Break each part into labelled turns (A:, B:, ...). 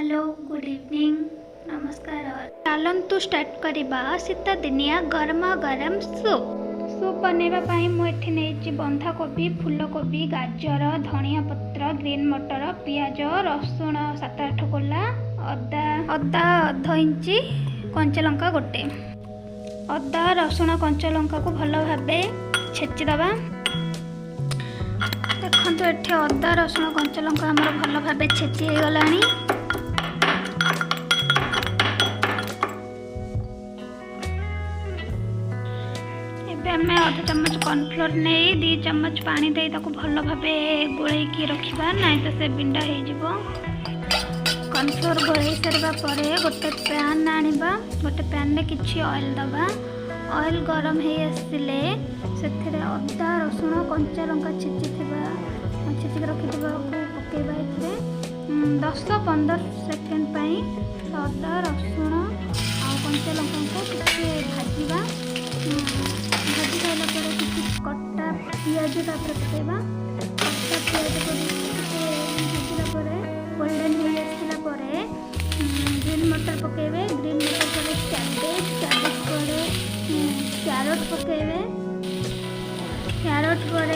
A: Hello good evening नमस्कार। चलतु start करवा शीत दिनिया गरमा गरम सूप। सूप बनवाई मुझे बंधाकोबी फूलकोबी गाजर धनिया पत्र ग्रीन मटर पियाज रसुण 7-8 कोला अदा अदा अध इंची कंचा लंका गोटे अदा रसुण कंचा लंका को भल भाव छेचिदबा। देखो ये अदा रसुण कंचा लंका आमर भल भाव छेची हो गला। आम अधा चम्मच कॉर्नफ्लोर नहीं 2 चम्मच पानी दे भल भाव गोल रखा ना तो से बिंडा हो। कॉर्नफ्लोर गोल सारा पर गोटे पैन आनिबा गोटे पैन में किसी ऑयल दबा। ऑयल गरम हो आसिले से अदा रसुण कंचा लंका छेचिक रखि पकेबा। 10-15 सेकेंड अदा रसुण आ कंचा लंका को भाजवा। भाजी सारा पर किसी कटा पिज पकेबा। कटा पिज भाजला गोल्डन हो आसला ग्रीन मटर पकेबे। ग्रीन मटर पर कैबेज पर क्यारोट पकेबे। क्यारोट पर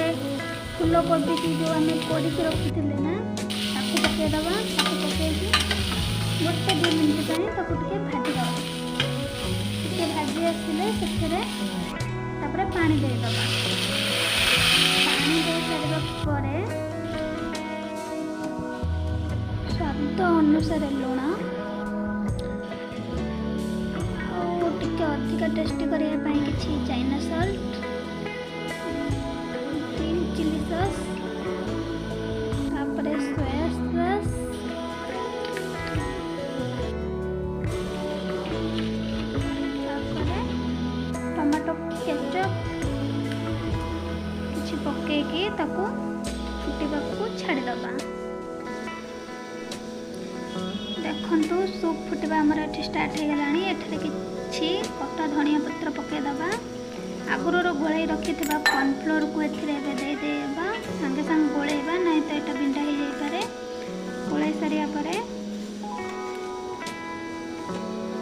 A: फूलकोबी की जो आम पोड़ी रखी ना पकईदबा। पकईकि गोटे 2 मिनट भाजीदे भाजी आसिले से पानी देदबा। पानी दे सारा पर स्वाद अनुसार लुण टे अधिका टेस्टी करने किसी China salt green chilli sauce तापर सोया सॉस टमाटो केचप किसी पकईकि फुटवा को छाड़दबा। देखु सूप फुटवा आमर ये स्टार्ट हो गला। एठारे किसी कटा धनिया पत्र पकईदबा। आगुर गोल रखि कॉर्नफ्लोर को देदेबा सांगे सांगे गोलेबा ना तो यहाँ बिंडा हो जापे। गोल सारा पर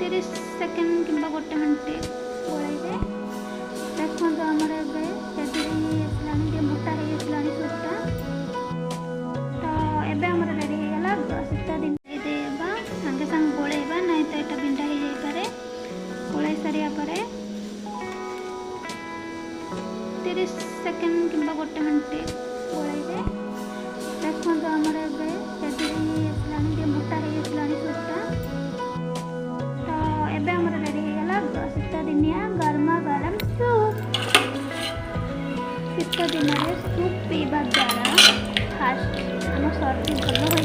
A: 30 सेकेंड कि गोटे मिनट गोलैबे। देखो आमर रेडी हो मोटा हो सूपटा तो एबे आमर रेडी हो गला। शीत दिन देदेबा सांगे सांगे गोलेबा ना तो यहाँ बिंडा हो जापे। गोल सारा पर 30 सेकेंड कि गोटे मिनट गोलैबे। देखो आमर रेडी हो मोटा हो सूपटा तो एबे आमर रेडी हो गला शीत दिनिया गरमा गरम सूप। शीत दिन सूप पीवा द्वारा फास्ट आम सर्दी भल